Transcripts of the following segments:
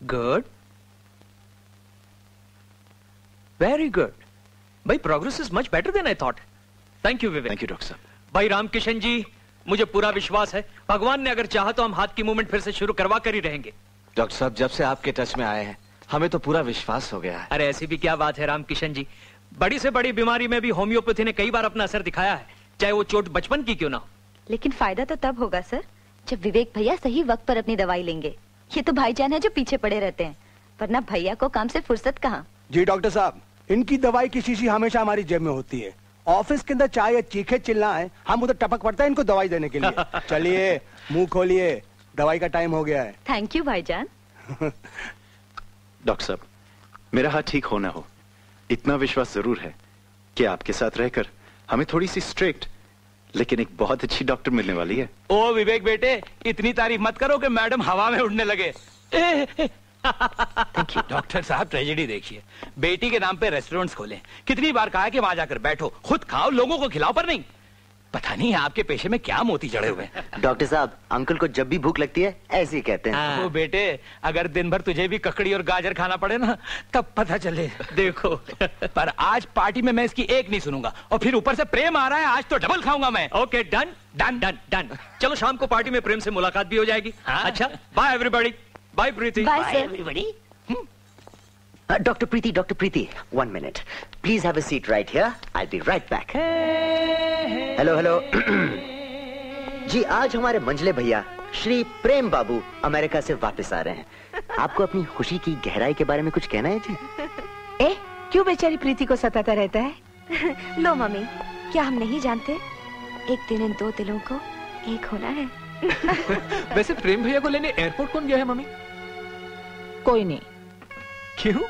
Good, very good भाई, progress is much better than I thought. Thank you Vivek. Thank you doctor साहब। भाई रामकिशन जी, मुझे पूरा विश्वास है भगवान ने अगर चाहा तो हम हाथ की मूवमेंट फिर से शुरू करवा कर ही रहेंगे। डॉक्टर साहब, जब से आपके टच में आए हैं हमें तो पूरा विश्वास हो गया है। अरे ऐसी भी क्या बात है रामकिशन जी, बड़ी से बड़ी बीमारी में भी होम्योपैथी ने कई बार अपना असर दिखाया है, चाहे वो चोट बचपन की क्यों ना हो। लेकिन फायदा तो तब होगा सर जब विवेक भैया सही वक्त पर अपनी दवाई लेंगे। ये तो भाईजान है जो पीछे पड़े रहते हैं, वरना भैया को काम से फुर्सत कहाँ। जी डॉक्टर साहब, इनकी दवाई की शीशी हमेशा हमारी जेब में होती है। ऑफिस के अंदर चाय या चीखे चिल्लाएं, हम उधर टपक पड़ता है इनको दवाई देने के लिए। चलिए मुंह खोलिए, दवाई का टाइम हो गया है। थैंक यू भाईजान। डॉक्टर साहब, मेरा हाथ ठीक हो ना हो, इतना विश्वास जरूर है कि आपके साथ रहकर हमें थोड़ी सी स्ट्रिक्ट लेकिन एक बहुत अच्छी डॉक्टर मिलने वाली है। ओ विवेक बेटे, इतनी तारीफ मत करो कि मैडम हवा में उड़ने लगे। डॉक्टर साहब, ट्रेजेडी देखिए, बेटी के नाम पे रेस्टोरेंट्स खोले, कितनी बार कहा है कि वहां जाकर बैठो, खुद खाओ, लोगों को खिलाओ, पर नहीं। पता नहीं आपके पेशे में क्या मोती चढ़े हुए हैं। डॉक्टर साहब, अंकल को जब भी भूख लगती है ऐसे ही कहते हैं। ओ बेटे, अगर दिन भर तुझे भी ककड़ी और गाजर खाना पड़े ना, तब पता चले। देखो पर आज पार्टी में मैं इसकी एक नहीं सुनूंगा, और फिर ऊपर से प्रेम आ रहा है, आज तो डबल खाऊंगा मैं। Okay, done done done done. चलो शाम को पार्टी में प्रेम से मुलाकात भी हो जाएगी। अच्छा, bye everybody. Bye Preeti. Bye everybody. Doctor Preeti, 1 minute please have a seat right here, I will be right back. Hello जी, आज हमारे मंझले भैया श्री प्रेम बाबू अमेरिका से वापस आ रहे हैं। आपको अपनी खुशी की गहराई के बारे में कुछ कहना है जी? क्यों बेचारी प्रीति को सताता रहता है? लो मम्मी, क्या हम नहीं जानते एक दिन इन दो दिलों को एक होना है। वैसे प्रेम भैया को लेने एयरपोर्ट कौन गया है मम्मी? कोई नहीं। क्यों?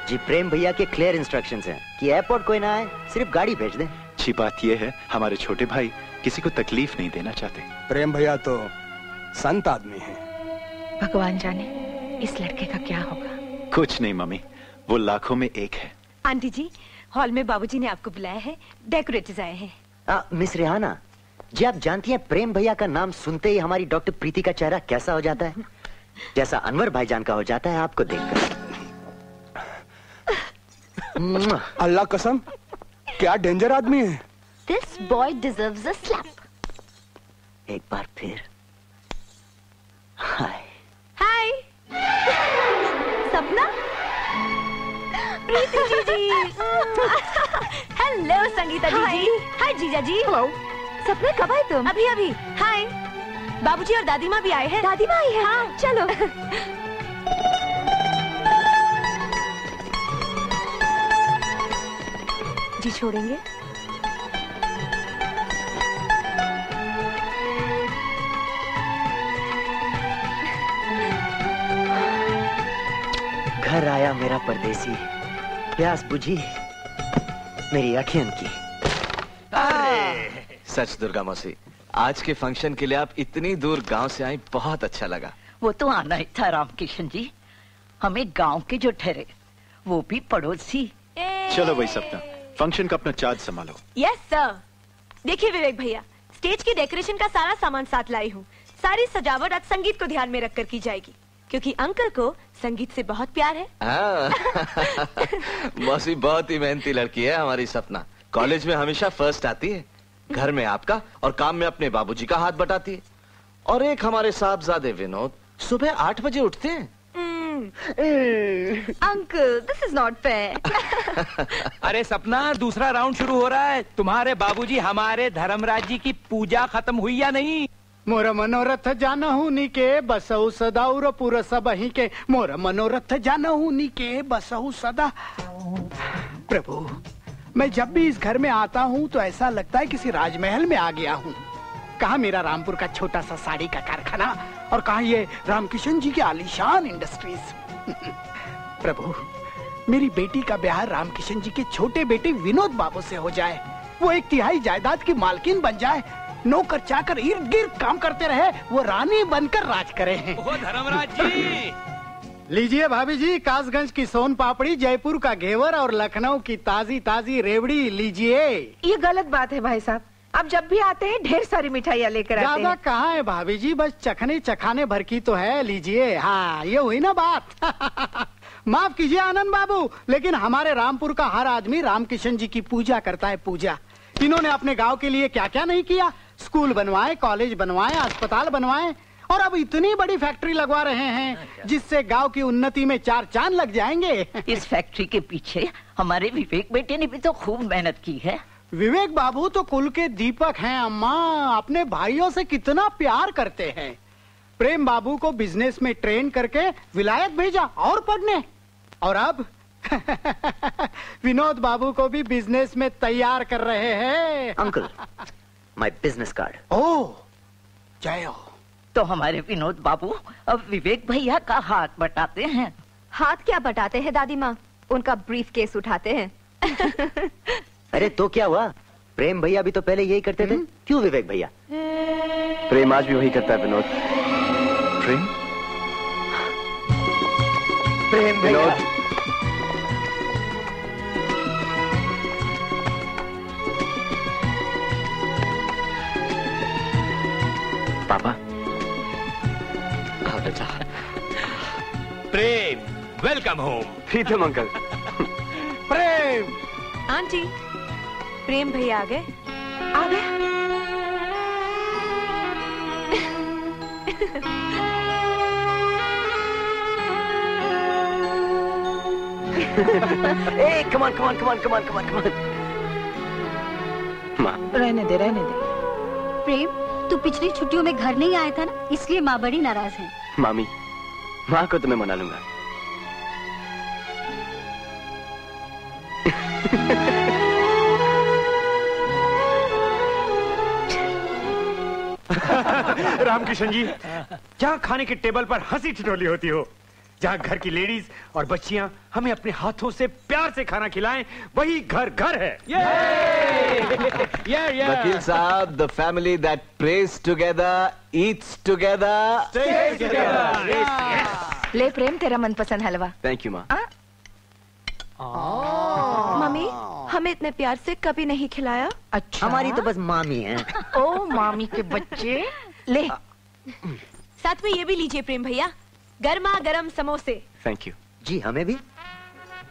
जी, प्रेम भैया के क्लियर इंस्ट्रक्शंस हैं कि एयरपोर्ट कोई ना आए, सिर्फ गाड़ी भेज दें। अच्छी बात यह है हमारे छोटे भाई किसी को तकलीफ नहीं देना चाहते। प्रेम भैया तो संत आदमी हैं। भगवान जाने इस लड़के का क्या होगा। कुछ नहीं मम्मी, वो लाखों में एक है। आंटी जी, हॉल में बाबूजी ने आपको बुलाया है, डेकोरेटर्स आए हैं। मिस रेहाना जी, आप जानती हैं प्रेम भैया का नाम सुनते ही हमारी डॉक्टर प्रीति का चेहरा कैसा हो जाता है? जैसा अनवर भाईजान का हो जाता है आपको देखकर। अल्लाह कसम, क्या डेंजर आदमी है। This boy deserves a slap. एक बार फिर हाय। हाय सपना, प्रीति जीजी। हेलो संगीता जीजी। हाय जीजा जी। हेलो। सपना, कब आए तुम? अभी अभी। हाय, बाबूजी और दादी माँ भी आए हैं। दादी माँ आई है? हाँ, चलो। जी छोड़ेंगे? घर आया मेरा परदेसी, प्यास बुझी मेरी अखियन की। सच दुर्गा मौसी, आज के फंक्शन के लिए आप इतनी दूर गांव से आई, बहुत अच्छा लगा। वो तो आना ही था रामकिशन जी, हमें गांव के जो ठहरे वो भी पड़ोसी। चलो भाई सपना, फंक्शन का अपना चार्ज संभालो। Yes sir. देखिए विवेक भैया, स्टेज की डेकोरेशन का सारा सामान साथ लाई हूँ। सारी सजावट आज संगीत को ध्यान में रखकर की जाएगी, क्योंकि अंकल को संगीत से बहुत प्यार है। मौसी बहुत ही मेहनती लड़की है हमारी सपना। कॉलेज में हमेशा फर्स्ट आती है, घर में आपका और काम में अपने बाबूजी का हाथ बटाती है। और एक हमारे साहबजादे विनोद सुबह 8 बजे उठते हैं। Uncle, this is not fair. अरे सपना, दूसरा राउंड शुरू हो रहा है। तुम्हारे बाबूजी हमारे धर्मराज जी की पूजा खत्म हुई या नहीं? मोर मनोरथ जानहु निके बसहु सदा उर पुर सबहि के, मोर मनोरथ जानहु निके बसहु सदा। प्रभु, मैं जब भी इस घर में आता हूँ तो ऐसा लगता है किसी राजमहल में आ गया हूँ। कहाँ मेरा रामपुर का छोटा सा साड़ी का कारखाना, और कहाँ ये रामकिशन जी की आलीशान इंडस्ट्रीज। प्रभु, मेरी बेटी का ब्याह रामकिशन जी के छोटे बेटे विनोद बाबू से हो जाए, वो 1/3 जायदाद की मालकिन बन जाए, नौकर चाकर इर्द गिर्द काम करते रहे, वो रानी बनकर राज करे। धर्मराज जी, लीजिए भाभी जी, कासगंज की सोन पापड़ी, जयपुर का घेवर और लखनऊ की ताजी ताजी रेवड़ी लीजिए। ये गलत बात है भाई साहब, अब जब भी आते हैं ढेर सारी मिठाइयाँ लेकर आते ज्यादा हैं। कहाँ है भाभी जी, बस चखने चखाने भर की तो है, लीजिए। हाँ, ये हुई ना बात। माफ कीजिए आनंद बाबू, लेकिन हमारे रामपुर का हर आदमी रामकिशन जी की पूजा करता है, पूजा। इन्होंने अपने गांव के लिए क्या क्या नहीं किया। स्कूल बनवाए, कॉलेज बनवाए, अस्पताल बनवाए, और अब इतनी बड़ी फैक्ट्री लगवा रहे हैं जिससे गांव की उन्नति में 4 चांद लग जाएंगे। इस फैक्ट्री के पीछे हमारे विवेक बेटे ने भी तो खूब मेहनत की है। विवेक बाबू तो कुल के दीपक हैं अम्मा, अपने भाइयों से कितना प्यार करते हैं। प्रेम बाबू को बिजनेस में ट्रेन करके विलायत भेजा और पढ़ने, और अब विनोद बाबू को भी बिजनेस में तैयार कर रहे हैं। Uncle, my business card. Oh, जय हो। तो हमारे विनोद बाबू अब विवेक भैया का हाथ बटाते हैं। हाथ क्या बटाते हैं दादी माँ, उनका ब्रीफ केस उठाते हैं। अरे तो क्या हुआ, प्रेम भैया भी तो पहले यही करते थे, क्यों विवेक भैया? प्रेम आज भी वही करता है विनोद। प्रेम प्रेम भैया। विनोद, पापा। हाँ बेटा। प्रेम, वेलकम होम। प्रीतम अंकल। प्रेम। आंटी, प्रेम भैया आ गए। आ गए। ए, come on, come on, come on, come on, come on, come on. माँ, रहने दे, रहने दे। प्रेम, तू पिछली छुट्टियों में घर नहीं आया था ना, इसलिए माँ बड़ी नाराज है। मामी, माँ को तो मैं मना लूंगा। रामकिशन जी, जहाँ खाने के टेबल पर हंसी ठिठोली होती हो, जहाँ घर की लेडीज और बच्चियाँ हमें अपने हाथों से प्यार से खाना खिलाएं, वही घर घर है। वकील साहब, the family that praise together, eats together, Stays together. ले प्रेम, तेरा मनपसंद हलवा। थैंक यू माँ। मम्मी, हमें इतने प्यार से कभी नहीं खिलाया। अच्छा, हमारी तो बस मामी है। ओ मामी के बच्चे, ले। साथ में ये भी लीजिए प्रेम भैया, गर्मा गर्म समोसे। Thank you. जी हमें भी।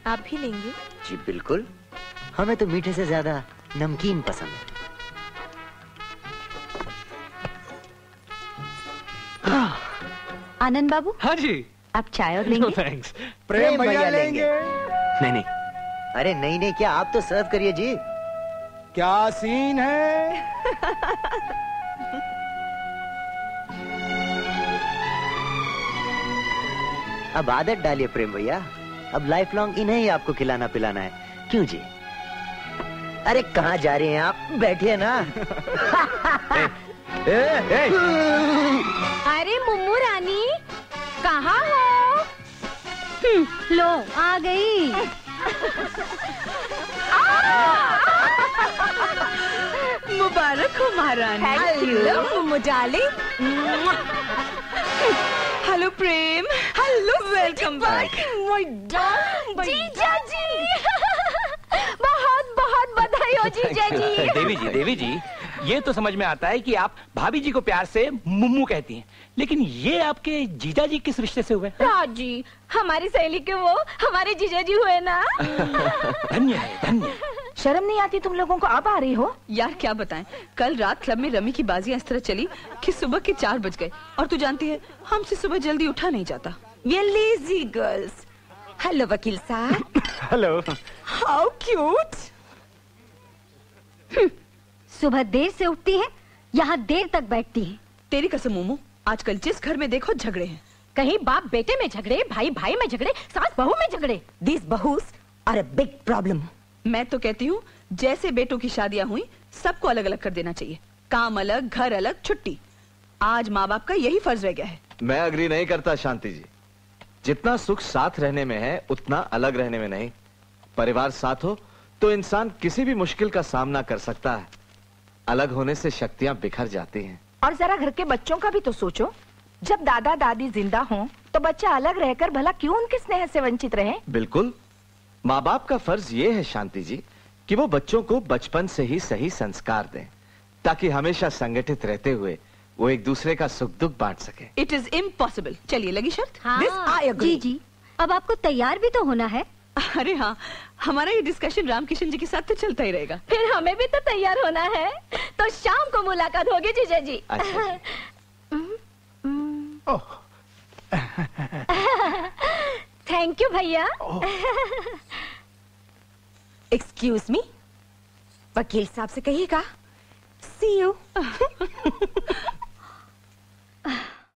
आप भी लेंगे? जी बिल्कुल, हमें तो मीठे से ज्यादा नमकीन पसंद है। आनंद बाबू, हाँ जी। आप चाय और लेंगे? थैंक्स। प्रेम भैया लेंगे। नहीं नहीं, अरे नहीं नहीं, क्या आप तो सर्व करिए जी। क्या सीन है। अब आदत डालिए प्रेम भैया, अब लाइफ लॉन्ग इन्हें ही आपको खिलाना पिलाना है, क्यों जी? अरे कहाँ जा रहे हैं आप, बैठिए ना। अरे मुम्मू रानी, कहाँ हो? लो आ गई। मुबारक हो महारानी। Hello Mummu darling. Hello Prem. Hello, welcome back my darling. जीजा जी, बहुत बहुत बधाई हो जीजा जी। देवी जी, ये तो समझ में आता है कि आप भाभी जी को प्यार से मुम्मू कहती हैं, लेकिन ये आपके जीजा जी किस रिश्ते से हुए? राजी, हमारी सहेली के वो हमारे जीजा जी हुए ना। धन्य है, धन्य। शर्म नहीं आती तुम लोगों को? अब आ रही हो? यार क्या बताएं, कल रात क्लब में रमी की बाजियां इस तरह चली कि सुबह के 4 बज गए, और तू जानती है हमसे सुबह जल्दी उठा नहीं जाता। We are lazy girls. Hello वकील साहब। हेलो। How cute. सुबह देर से उठती है, यहाँ देर तक बैठती है। तेरी कसम मोमो, आजकल जिस घर में देखो झगड़े हैं। कहीं बाप बेटे में झगड़े, भाई भाई में झगड़े, सास बहू में झगड़े। These bahus are a big problem. मैं तो कहती हूँ जैसे बेटों की शादियां हुई सबको अलग अलग कर देना चाहिए, काम अलग, घर अलग, छुट्टी। आज माँ बाप का यही फर्ज रह गया है। मैं अग्री नहीं करता शांति जी। जितना सुख साथ रहने में है उतना अलग रहने में नहीं। परिवार साथ हो तो इंसान किसी भी मुश्किल का सामना कर सकता है, अलग होने से शक्तियां बिखर जाती हैं। और जरा घर के बच्चों का भी तो सोचो, जब दादा दादी जिंदा हों तो बच्चा अलग रहकर भला क्यों उनके स्नेह से वंचित रहे? बिल्कुल, माँ बाप का फर्ज ये है शांति जी कि वो बच्चों को बचपन से ही सही संस्कार दें, ताकि हमेशा संगठित रहते हुए वो एक दूसरे का सुख दुख बांट सके। It is impossible. चलिए लगी शर्त? हाँ, This I agree. जी जी, अब आपको तैयार भी तो होना है। अरे हाँ, हमारा ये डिस्कशन रामकिशन जी के साथ तो चलता ही रहेगा। फिर हमें भी तो तैयार होना है, तो शाम को मुलाकात होगी जीजा जी। अच्छा थैंक यू भैया। एक्सक्यूज मी, वकील साहब से कहिएगा सी यू।